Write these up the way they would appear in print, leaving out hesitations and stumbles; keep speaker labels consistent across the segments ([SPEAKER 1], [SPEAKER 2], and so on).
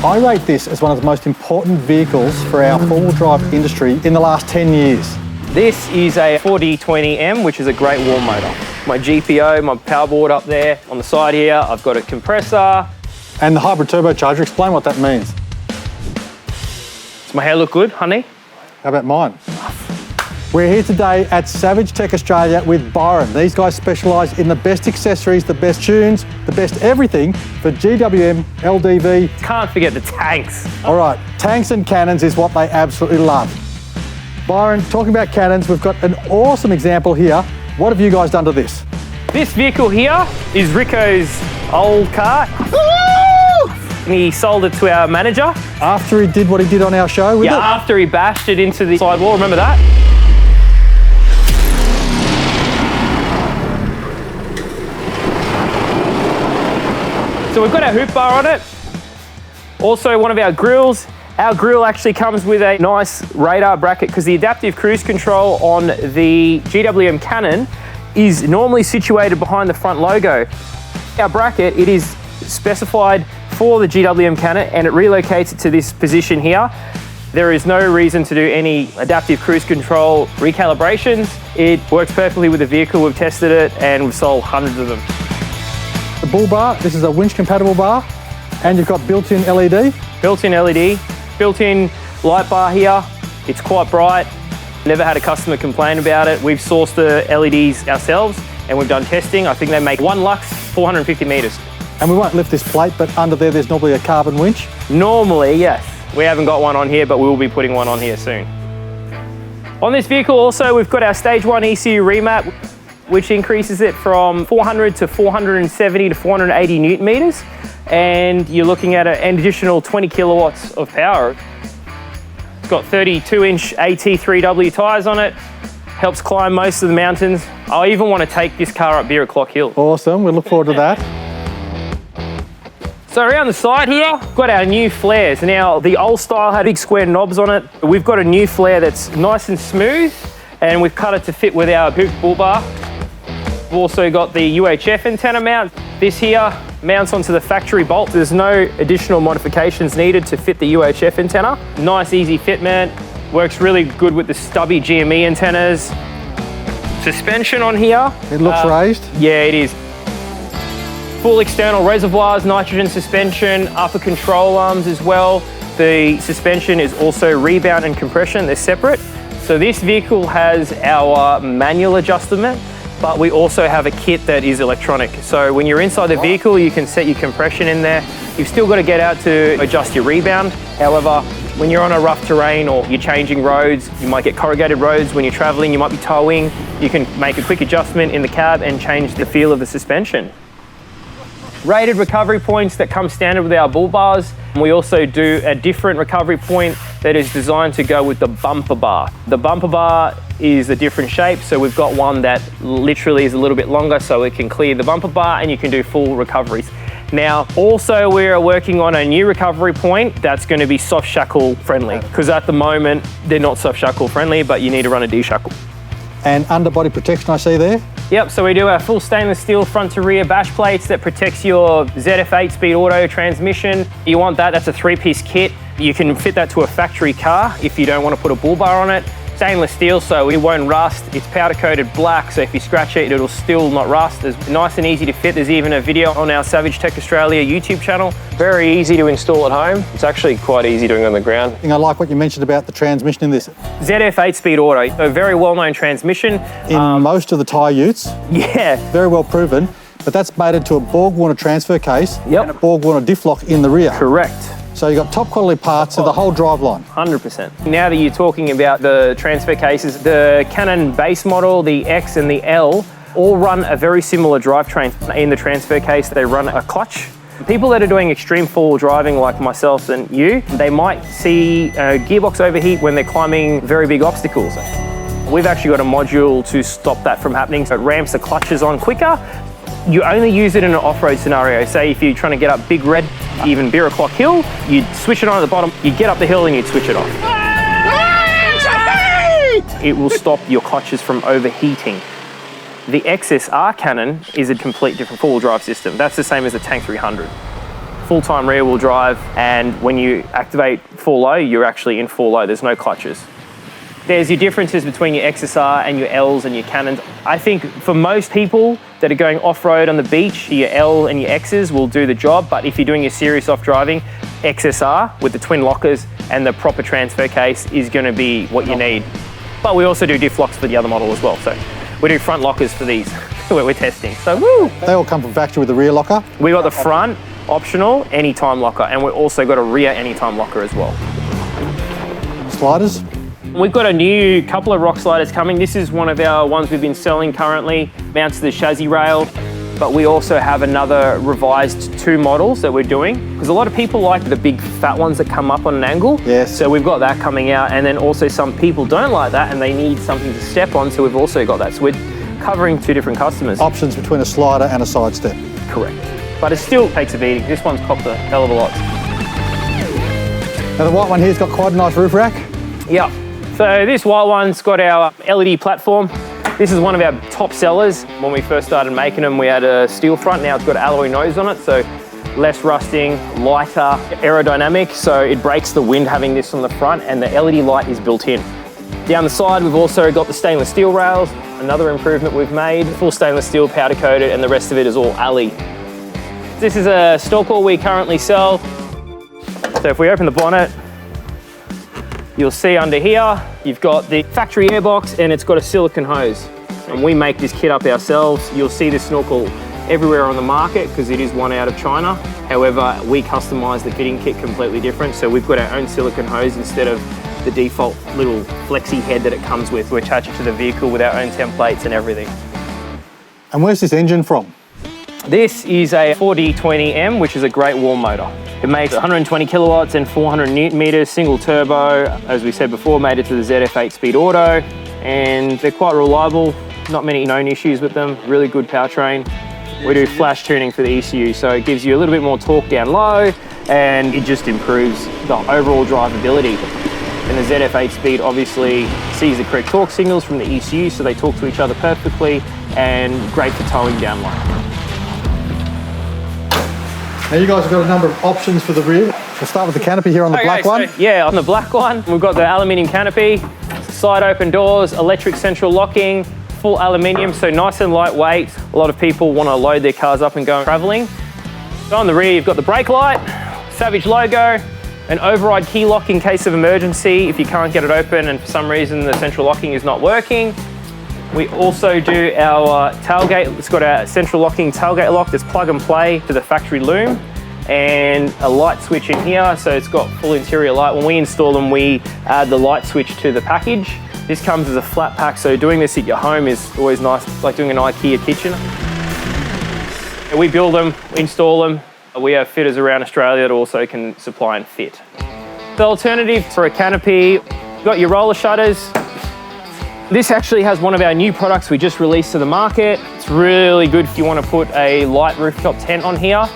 [SPEAKER 1] I rate this as one of the most important vehicles for our four-wheel drive industry in the last 10 years.
[SPEAKER 2] This is a 4D20M, which is a great wall motor. My GPO, my power board up there. On the side here, I've got a compressor.
[SPEAKER 1] And the hybrid turbocharger, explain what that means.
[SPEAKER 2] Does my hair look good, honey?
[SPEAKER 1] How about mine? We're here today at Savage Tech Australia with Byron. These guys specialise in the best accessories, the best tunes, the best everything for GWM, LDV.
[SPEAKER 2] Can't forget the tanks.
[SPEAKER 1] All right, tanks and cannons is what they absolutely love. Byron, talking about cannons, we've got an awesome example here. What have you guys done to this?
[SPEAKER 2] This vehicle here is Rico's old car. He sold it to our manager.
[SPEAKER 1] After he did what he did on our show with it?
[SPEAKER 2] Yeah, after he bashed it into the sidewall, remember that? So we've got our hoop bar on it. Also one of our grills. Our grill actually comes with a nice radar bracket because the adaptive cruise control on the GWM Cannon is normally situated behind the front logo. Our bracket, it is specified for the GWM Cannon and it relocates it to this position here. There is no reason to do any adaptive cruise control recalibrations. It works perfectly with the vehicle. We've tested it and we've sold hundreds of them.
[SPEAKER 1] The bull bar, this is a winch compatible bar and you've got built-in LED.
[SPEAKER 2] Built-in LED, built-in light bar here. It's quite bright. Never had a customer complain about it. We've sourced the LEDs ourselves and we've done testing. I think they make 1 lux, 450 meters.
[SPEAKER 1] And we won't lift this plate, but under there's normally a carbon winch?
[SPEAKER 2] Normally, yes. We haven't got one on here, but we will be putting one on here soon. On this vehicle also, we've got our Stage 1 ECU remap, which increases it from 400 to 470 to 480 Newton meters. And you're looking at an additional 20 kilowatts of power. It's got 32-inch AT3W tyres on it. Helps climb most of the mountains. I even want to take this car up Beer O'Clock Hill.
[SPEAKER 1] Awesome, we look forward to that.
[SPEAKER 2] So around the side here, we've got our new flares. Now, the old style had big square knobs on it. We've got a new flare that's nice and smooth, and we've cut it to fit with our hoop bull bar. We've also got the UHF antenna mount. This here mounts onto the factory bolt. There's no additional modifications needed to fit the UHF antenna. Nice, easy fitment. Works really good with the stubby GME antennas. Suspension on here.
[SPEAKER 1] It looks raised.
[SPEAKER 2] Yeah, it is. Full external reservoirs, nitrogen suspension, upper control arms as well. The suspension is also rebound and compression, they're separate. So this vehicle has our manual adjustment, but we also have a kit that is electronic. So when you're inside the vehicle, you can set your compression in there. You've still got to get out to adjust your rebound. However, when you're on a rough terrain or you're changing roads, you might get corrugated roads when you're traveling, you might be towing, you can make a quick adjustment in the cab and change the feel of the suspension. Rated recovery points that come standard with our bull bars. We also do a different recovery point that is designed to go with the bumper bar. The bumper bar is a different shape, so we've got one that literally is a little bit longer so it can clear the bumper bar and you can do full recoveries. Now, also we are working on a new recovery point that's going to be soft shackle friendly, because at the moment they're not soft shackle friendly, but you need to run a D-shackle.
[SPEAKER 1] And underbody protection I see there?
[SPEAKER 2] Yep, so we do our full stainless steel front to rear bash plates that protects your ZF 8-speed auto transmission. You want that, that's a 3-piece kit. You can fit that to a factory car if you don't want to put a bull bar on it. Stainless steel, so it won't rust. It's powder coated black, so if you scratch it, it'll still not rust. It's nice and easy to fit. There's even a video on our Savage Tech Australia YouTube channel. Very easy to install at home. It's actually quite easy doing it on the ground.
[SPEAKER 1] I like what you mentioned about the transmission in this.
[SPEAKER 2] ZF 8-speed auto, a very well-known transmission.
[SPEAKER 1] In most of the tyre utes.
[SPEAKER 2] Yeah.
[SPEAKER 1] Very well proven, but that's mated to a Borg Warner transfer case and a Borg Warner diff lock in the rear.
[SPEAKER 2] Correct.
[SPEAKER 1] So you've got top quality parts of the whole drive line.
[SPEAKER 2] 100%. Now that you're talking about the transfer cases, the Cannon base model, the X and the L, all run a very similar drivetrain. In the transfer case, they run a clutch. People that are doing extreme four-wheel driving like myself and you, they might see a gearbox overheat when they're climbing very big obstacles. We've actually got a module to stop that from happening, so it ramps the clutches on quicker. You only use it in an off-road scenario. Say if you're trying to get up Big Red, even Beer O'Clock Hill, you'd switch it on at the bottom, you get up the hill and you'd switch it off. It will stop your clutches from overheating. The XSR Cannon is a complete different four-wheel drive system. That's the same as the Tank 300. full-time rear-wheel drive, and when you activate 4-low, you're actually in 4-low. There's no clutches. There's your differences between your XSR and your Ls and your Cannons. I think for most people that are going off-road on the beach, your L and your Xs will do the job, but if you're doing your serious off-driving, XSR with the twin lockers and the proper transfer case is going to be what you need. But we also do diff locks for the other model as well. So we do front lockers for these where we're testing. So woo!
[SPEAKER 1] They all come from factory with the rear locker?
[SPEAKER 2] We got the front optional anytime locker, and we've also got a rear anytime locker as well.
[SPEAKER 1] Sliders?
[SPEAKER 2] We've got a new couple of rock sliders coming. This is one of our ones we've been selling currently, mounts to the chassis rail, but we also have another revised 2 models that we're doing, because a lot of people like the big fat ones that come up on an angle.
[SPEAKER 1] Yes.
[SPEAKER 2] So we've got that coming out, and then also some people don't like that and they need something to step on, so we've also got that. So we're covering 2 different customers.
[SPEAKER 1] Options between a slider and a side step.
[SPEAKER 2] Correct. But it still takes a beating. This one's copped a hell of a lot.
[SPEAKER 1] Now the white one here's got quite a nice roof rack.
[SPEAKER 2] Yep. So this white one's got our LED platform. This is one of our top sellers. When we first started making them, we had a steel front. Now it's got alloy nose on it, so less rusting, lighter, aerodynamic, so it breaks the wind having this on the front, and the LED light is built in. Down the side, we've also got the stainless steel rails, another improvement we've made. Full stainless steel, powder coated, and the rest of it is all alley. This is a snorkel we currently sell. So if we open the bonnet, you'll see under here, you've got the factory airbox and it's got a silicone hose. And we make this kit up ourselves. You'll see this snorkel everywhere on the market because it is one out of China. However, we customize the fitting kit completely different. So we've got our own silicone hose instead of the default little flexi head that it comes with. We attach it to the vehicle with our own templates and everything.
[SPEAKER 1] And where's this engine from?
[SPEAKER 2] This is a 4D20M, which is a great wall motor. It makes 120 kilowatts and 400 newton meters, single turbo. As we said before, made it to the ZF 8-speed auto, and they're quite reliable. Not many known issues with them. Really good powertrain. We do flash tuning for the ECU, so it gives you a little bit more torque down low, and it just improves the overall drivability. And the ZF 8-speed obviously sees the correct torque signals from the ECU, so they talk to each other perfectly, and great for towing down low.
[SPEAKER 1] Now you guys have got a number of options for the rear. We'll start with the canopy here on the black one.
[SPEAKER 2] Yeah, on the black one, we've got the aluminium canopy, side open doors, electric central locking, full aluminium, so nice and lightweight. A lot of people want to load their cars up and go traveling. So on the rear, you've got the brake light, Savage logo, an override key lock in case of emergency if you can't get it open and for some reason the central locking is not working. We also do our tailgate. It's got a central locking tailgate lock that's plug and play to the factory loom, and a light switch in here, so it's got full interior light. When we install them, we add the light switch to the package. This comes as a flat pack, so doing this at your home is always nice, like doing an IKEA kitchen. We build them, install them. We have fitters around Australia that also can supply and fit. The alternative for a canopy, you've got your roller shutters. This actually has one of our new products we just released to the market. It's really good if you want to put a light rooftop tent on here.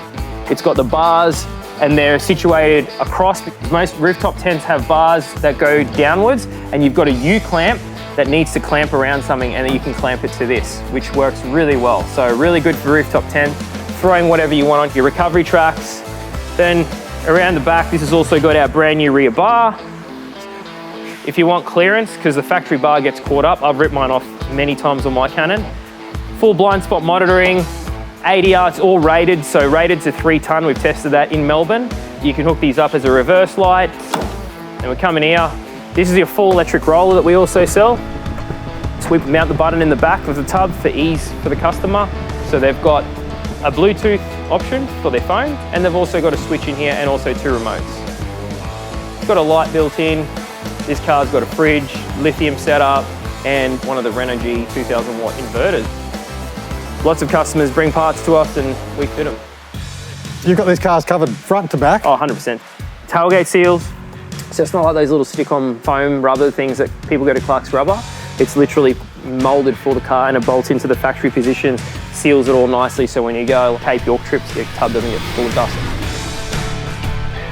[SPEAKER 2] It's got the bars and they're situated across, because most rooftop tents have bars that go downwards, and you've got a U-clamp that needs to clamp around something, and then you can clamp it to this, which works really well. So really good for rooftop tent, throwing whatever you want on your recovery tracks. Then around the back, this has also got our brand new rear bar. If you want clearance, because the factory bar gets caught up, I've ripped mine off many times on my Cannon. Full blind spot monitoring, ADR, it's all rated, so rated to 3 ton, we've tested that in Melbourne. You can hook these up as a reverse light. And we're coming here. This is your full electric roller that we also sell. So we mount the button in the back of the tub for ease for the customer. So they've got a Bluetooth option for their phone, and they've also got a switch in here and also 2 remotes. It's got a light built in. This car's got a fridge, lithium setup, and one of the Renogy 2000 watt inverters. Lots of customers bring parts to us and we fit them.
[SPEAKER 1] You've got these cars covered front to back?
[SPEAKER 2] Oh, 100%. Tailgate seals. So it's not like those little stick-on foam rubber things that people go to Clark's Rubber. It's literally molded for the car and it bolts into the factory position, seals it all nicely, so when you go Cape York trips, your tub doesn't get full of dust.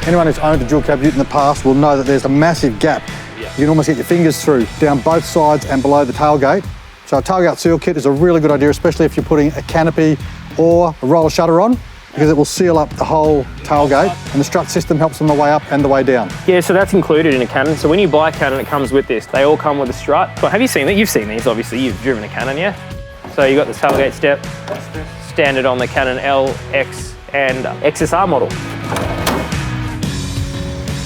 [SPEAKER 1] Anyone who's owned a dual cab ute in the past will know that there's a massive gap. Yeah. You can almost get your fingers through down both sides and below the tailgate. So a tailgate seal kit is a really good idea, especially if you're putting a canopy or a roller shutter on. because it will seal up the whole tailgate, and the strut system helps on the way up and the way down.
[SPEAKER 2] Yeah, so that's included in a Cannon. So when you buy a Cannon, it comes with this. They all come with a strut. Well, have you seen that? You've seen these, obviously. You've driven a Cannon, yeah? So you got the tailgate step, standard on the Cannon L, X, and XSR model.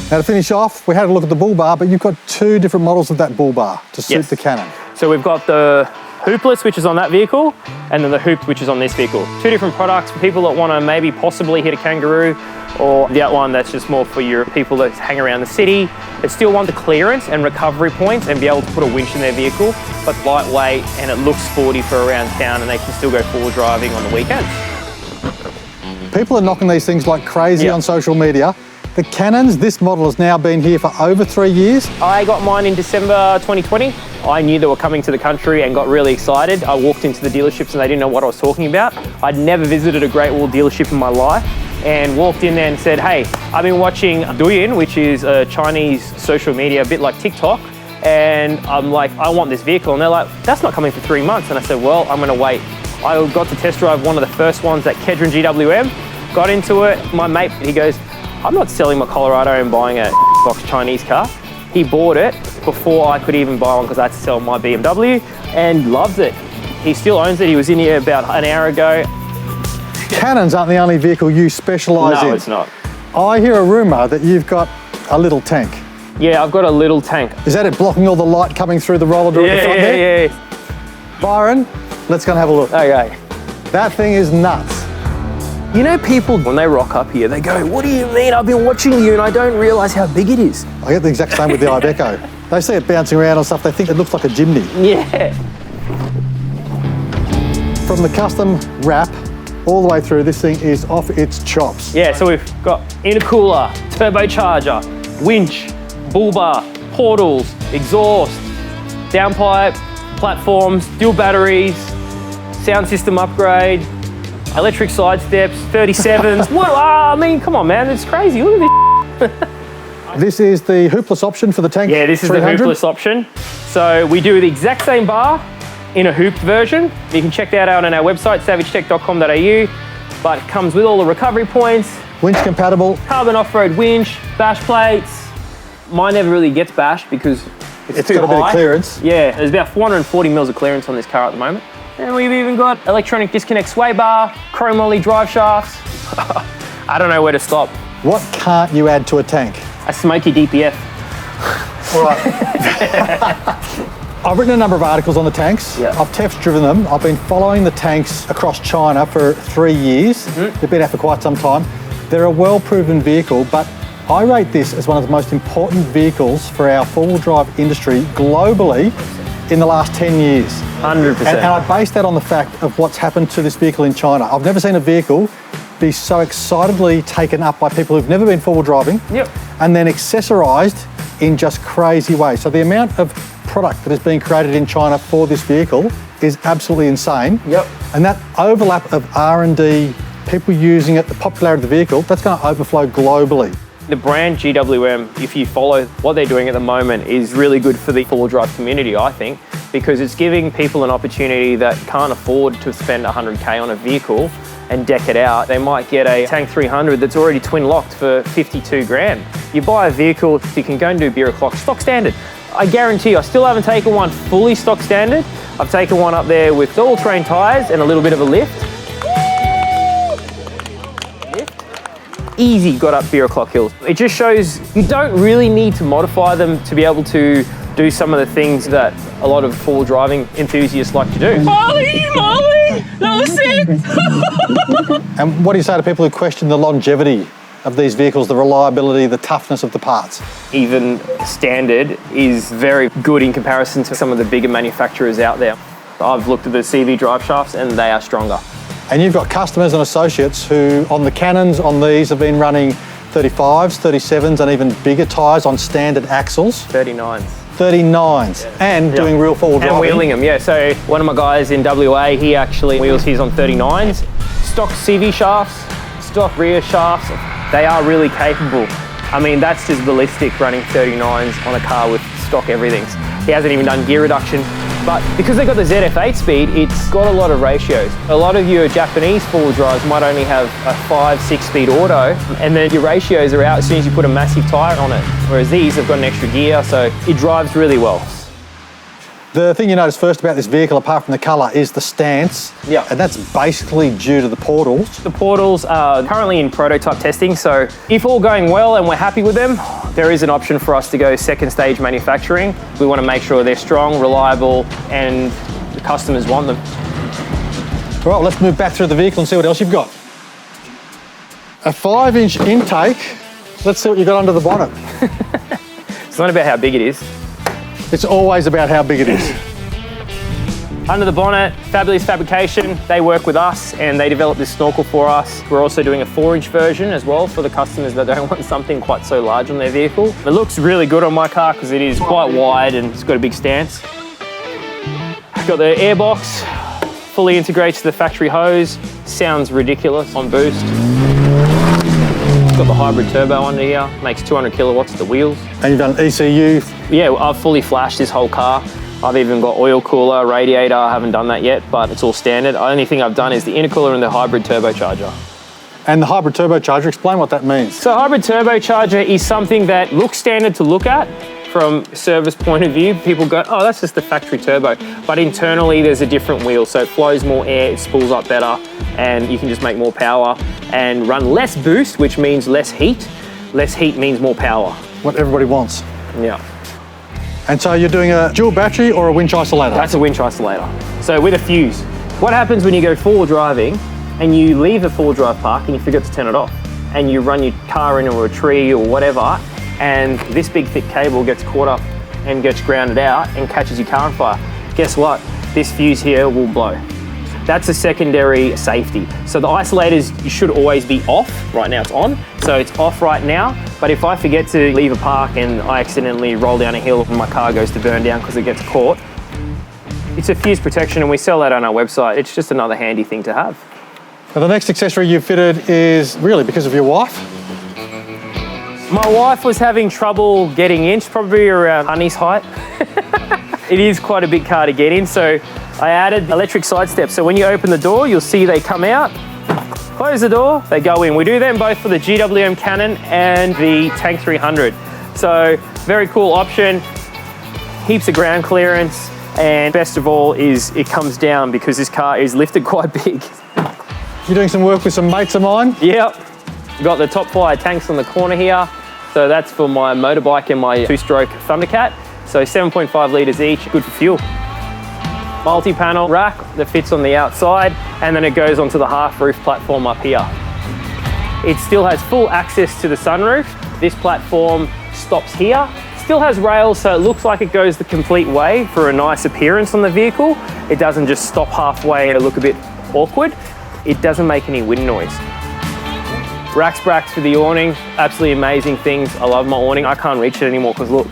[SPEAKER 1] Now to finish off, we had a look at the bull bar, but you've got two different models of that bull bar to suit the Cannon.
[SPEAKER 2] So we've got the hoopless, which is on that vehicle, and then the hooped, which is on this vehicle. Two different products for people that want to maybe possibly hit a kangaroo, or the other one that's just more for your people that hang around the city, that still want the clearance and recovery points and be able to put a winch in their vehicle, but lightweight and it looks sporty for around town, and they can still go four-wheel driving on the weekends.
[SPEAKER 1] People are knocking these things like crazy on social media. The Cannons, this model has now been here for over 3 years.
[SPEAKER 2] I got mine in December 2020. I knew they were coming to the country and got really excited. I walked into the dealerships and they didn't know what I was talking about. I'd never visited a Great Wall dealership in my life, and walked in there and said, hey, I've been watching Douyin, which is a Chinese social media, a bit like TikTok, and I'm like, I want this vehicle. And they're like, that's not coming for 3 months. And I said, well, I'm gonna wait. I got to test drive one of the first ones at Kedron GWM, got into it. My mate, he goes, I'm not selling my Colorado and buying a box Chinese car. He bought it before I could even buy one because I had to sell my BMW, and loves it. He still owns it. He was in here about an hour ago.
[SPEAKER 1] Cannons aren't the only vehicle you specialise in.
[SPEAKER 2] No, it's not.
[SPEAKER 1] I hear a rumour that you've got a little tank.
[SPEAKER 2] Yeah, I've got a little tank.
[SPEAKER 1] Is that it blocking all the light coming through the roller door at the front there?
[SPEAKER 2] Yeah.
[SPEAKER 1] Byron, let's go and have a look.
[SPEAKER 2] Okay.
[SPEAKER 1] That thing is nuts.
[SPEAKER 2] You know, people, when they rock up here, they go, what do you mean? I've been watching you and I don't realise how big it is.
[SPEAKER 1] I get the exact same with the Iveco. They see it bouncing around and stuff, they think it looks like a chimney.
[SPEAKER 2] Yeah.
[SPEAKER 1] From the custom wrap all the way through, this thing is off its chops.
[SPEAKER 2] Yeah, so we've got intercooler, turbocharger, winch, bull bar, portals, exhaust, downpipe, platforms, dual batteries, sound system upgrade, electric side steps, 37s. What? I mean, come on, man, it's crazy. Look at this.
[SPEAKER 1] This is the hoopless option for the tank.
[SPEAKER 2] Yeah, this is
[SPEAKER 1] 300.
[SPEAKER 2] the hoopless option. So we do the exact same bar in a hooped version. You can check that out on our website, savagetech.com.au, but it comes with all the recovery points.
[SPEAKER 1] Winch compatible.
[SPEAKER 2] Carbon off-road winch, bash plates. Mine never really gets bashed because it's too
[SPEAKER 1] got a bit of
[SPEAKER 2] high.
[SPEAKER 1] clearance.
[SPEAKER 2] Yeah, there's about 440 mils of clearance on this car at the moment. And we've even got electronic disconnect sway bar, chrome ollie drive shafts. I don't know where to stop.
[SPEAKER 1] What can't you add to a tank?
[SPEAKER 2] A smoky DPF.
[SPEAKER 1] All right. I've written a number of articles on the tanks.
[SPEAKER 2] Yeah.
[SPEAKER 1] I've test driven them. I've been following the tanks across China for 3 years. They've been out for quite some time. They're a well-proven vehicle, but I rate this as one of the most important vehicles for our four-wheel drive industry globally in the last 10 years.
[SPEAKER 2] 100%.
[SPEAKER 1] And I base that on the fact of what's happened to this vehicle in China. I've never seen a vehicle be so excitedly taken up by people who've never been four-wheel driving, and then accessorised in just crazy ways. So the amount of product that is being created in China for this vehicle is absolutely insane. And that overlap of R&D, people using it, the popularity of the vehicle, that's going to overflow globally.
[SPEAKER 2] The brand GWM, if you follow what they're doing at the moment, is really good for the four-wheel drive community, I think, because it's giving people an opportunity that can't afford to spend 100K on a vehicle and deck it out. They might get a Tank 300 that's already twin locked for 52 grand. You buy a vehicle, you can go and do beer o'clock, stock standard. I guarantee you, I still haven't taken one fully stock standard. I've taken one up there with all-terrain tires and a little bit of a lift. Easy got up beer o'clock hills. It just shows you don't really need to modify them to be able to do some of the things that a lot of four-wheel driving enthusiasts like to do. Molly, that was it!
[SPEAKER 1] And what do you say to people who question the longevity of these vehicles, the reliability, the toughness of the parts?
[SPEAKER 2] Even standard is very good in comparison to some of the bigger manufacturers out there. I've looked at the CV drive shafts and they are stronger.
[SPEAKER 1] And you've got customers and associates who, on the Cannons, on these, have been running 35s, 37s, and even bigger tyres on standard axles.
[SPEAKER 2] 39s.
[SPEAKER 1] 39s, and doing real four-wheel driving.
[SPEAKER 2] And wheeling them, yeah. So one of my guys in WA, he actually wheels his on 39s. Stock CV shafts, stock rear shafts, they are really capable. I mean, that's just ballistic running 39s on a car with stock everything. He hasn't even done gear reduction. But because they've got the ZF8 speed, it's got a lot of ratios. A lot of your Japanese four-wheel drives might only have a 5-6 speed auto, and then your ratios are out as soon as you put a massive tyre on it. Whereas these have got an extra gear, so it drives really well.
[SPEAKER 1] The thing you notice first about this vehicle, apart from the colour, is the stance.
[SPEAKER 2] Yeah.
[SPEAKER 1] And that's basically due to the portals.
[SPEAKER 2] The portals are currently in prototype testing, so if all going well and we're happy with them, there is an option for us to go second stage manufacturing. We want to make sure they're strong, reliable, and the customers want them.
[SPEAKER 1] All right, let's move back through the vehicle and see what else you've got. A 5-inch intake. Let's see what you got under the bonnet.
[SPEAKER 2] It's not about how big it is.
[SPEAKER 1] It's always about how big it is.
[SPEAKER 2] Under the bonnet, Fabulous Fabrication, they work with us and they developed this snorkel for us. We're also doing a 4-inch version as well for the customers that don't want something quite so large on their vehicle. It looks really good on my car because it is quite wide and it's got a big stance. Got the airbox, fully integrates the factory hose. Sounds ridiculous on boost. Got the hybrid turbo under here, makes 200 kilowatts at the wheels.
[SPEAKER 1] And you've done ECU.
[SPEAKER 2] Yeah, I've fully flashed this whole car. I've even got oil cooler, radiator. I haven't done that yet, but it's all standard. The only thing I've done is the intercooler and the hybrid turbocharger.
[SPEAKER 1] And the hybrid turbocharger, explain what that means.
[SPEAKER 2] So hybrid turbocharger is something that looks standard to look at from a service point of view. People go, oh, that's just the factory turbo. But internally, there's a different wheel. So it flows more air, it spools up better, and you can just make more power and run less boost, which means less heat. Less heat means more power.
[SPEAKER 1] What everybody wants.
[SPEAKER 2] Yeah.
[SPEAKER 1] And so you're doing a dual battery or a winch isolator?
[SPEAKER 2] That's a winch isolator. So with a fuse. What happens when you go four-wheel driving and you leave a four-wheel drive park and you forget to turn it off and you run your car into a tree or whatever, and this big thick cable gets caught up and gets grounded out and catches your car on fire. Guess what? This fuse here will blow. That's a secondary safety. So the isolators should always be off. Right now it's on, so it's off right now. But if I forget to leave a park and I accidentally roll down a hill and my car goes to burn down because it gets caught, it's a fuse protection and we sell that on our website. It's just another handy thing to have.
[SPEAKER 1] Now the next accessory you've fitted is really because of your wife?
[SPEAKER 2] My wife was having trouble getting in. She's probably around Honey's height. It is quite a big car to get in, so I added electric side steps. So when you open the door, you'll see they come out, close the door, they go in. We do them both for the GWM Cannon and the Tank 300. So very cool option, heaps of ground clearance, and best of all is it comes down because this car is lifted quite big.
[SPEAKER 1] You're doing some work with some mates of mine?
[SPEAKER 2] Yep. Got the top fire tanks on the corner here. So that's for my motorbike and my two-stroke Thundercat. So 7.5 litres each, good for fuel. Multi-panel rack that fits on the outside, and then it goes onto the half roof platform up here. It still has full access to the sunroof. This platform stops here. Still has rails, so it looks like it goes the complete way for a nice appearance on the vehicle. It doesn't just stop halfway and look a bit awkward. It doesn't make any wind noise. Racks bracks for the awning, absolutely amazing things. I love my awning. I can't reach it anymore because look,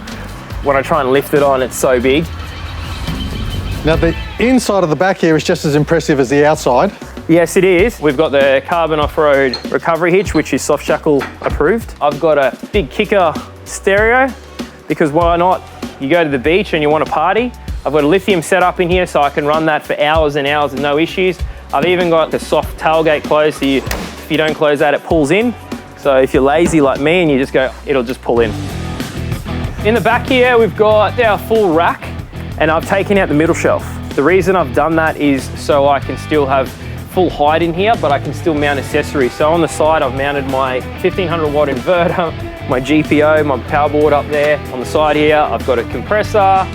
[SPEAKER 2] when I try and lift it on, it's so big.
[SPEAKER 1] Now the inside of the back here is just as impressive as the outside.
[SPEAKER 2] Yes, it is. We've got the carbon off-road recovery hitch, which is soft shackle approved. I've got a big kicker stereo because why not? You go to the beach and you want to party. I've got a lithium setup in here so I can run that for hours and hours with no issues. I've even got the soft tailgate closed so if you don't close that, it pulls in. So if you're lazy like me and you just go, it'll just pull in. In the back here, we've got our full rack and I've taken out the middle shelf. The reason I've done that is so I can still have full height in here, but I can still mount accessories. So on the side, I've mounted my 1500 watt inverter, my GPO, my power board up there. On the side here, I've got a compressor.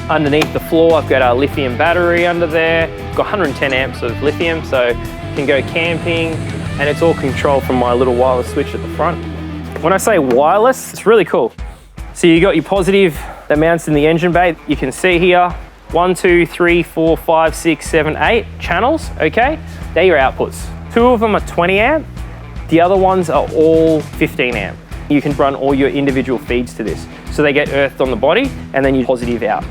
[SPEAKER 2] Underneath the floor, I've got a lithium battery under there. I've got 110 amps of lithium, so you can go camping, and it's all controlled from my little wireless switch at the front. When I say wireless, it's really cool. So you got your positive that mounts in the engine bay. You can see here, 1, 2, 3, 4, 5, 6, 7, 8 channels, okay? They're your outputs. 2 of them are 20 amp. The other ones are all 15 amp. You can run all your individual feeds to this. So they get earthed on the body and then you positive out.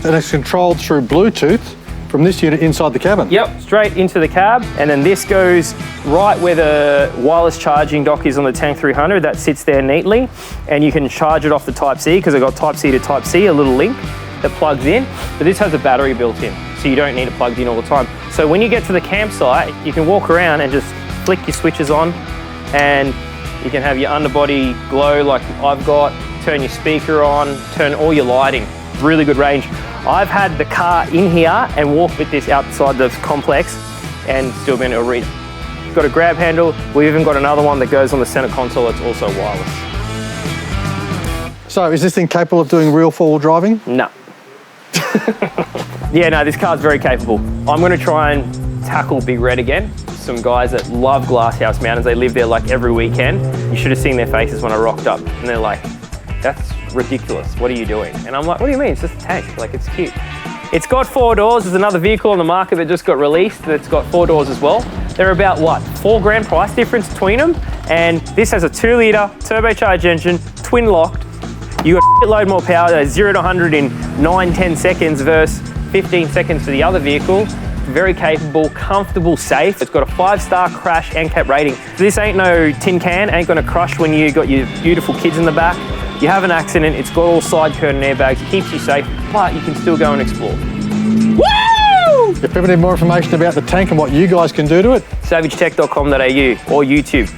[SPEAKER 1] And it's controlled through Bluetooth from this unit inside the cabin.
[SPEAKER 2] Yep, straight into the cab. And then this goes right where the wireless charging dock is on the Tank 300. That sits there neatly. And you can charge it off the Type-C because I've got Type-C to Type-C, a little link. that plugs in, but this has a battery built in, so you don't need it plugged in all the time. So when you get to the campsite, you can walk around and just flick your switches on, and you can have your underbody glow like I've got, turn your speaker on, turn all your lighting. Really good range. I've had the car in here and walked with this outside the complex and still been able to read it. It's got a grab handle. We've even got another one that goes on the center console. It's also wireless.
[SPEAKER 1] So is this thing capable of doing real four-wheel driving?
[SPEAKER 2] No. Yeah, no, this car's very capable. I'm gonna try and tackle Big Red again. Some guys that love Glasshouse Mountains, they live there like every weekend. You should have seen their faces when I rocked up, and they're like, that's ridiculous, what are you doing? And I'm like, what do you mean? It's just a tank, like it's cute. It's got 4 doors. There's another vehicle on the market that just got released that's got 4 doors as well. They're about what, $4,000 price difference between them. And this has a 2-litre turbocharged engine, twin locked. You got a load more power, 0 to 100 in 9-10 seconds versus 15 seconds for the other vehicle. Very capable, comfortable, safe. It's got a 5-star crash NCAP rating. This ain't no tin can, ain't gonna crush when you got your beautiful kids in the back. You have an accident, it's got all side curtain airbags, it keeps you safe, but you can still go and explore. Woo!
[SPEAKER 1] If you ever need more information about the tank and what you guys can do to it,
[SPEAKER 2] savagetech.com.au or YouTube.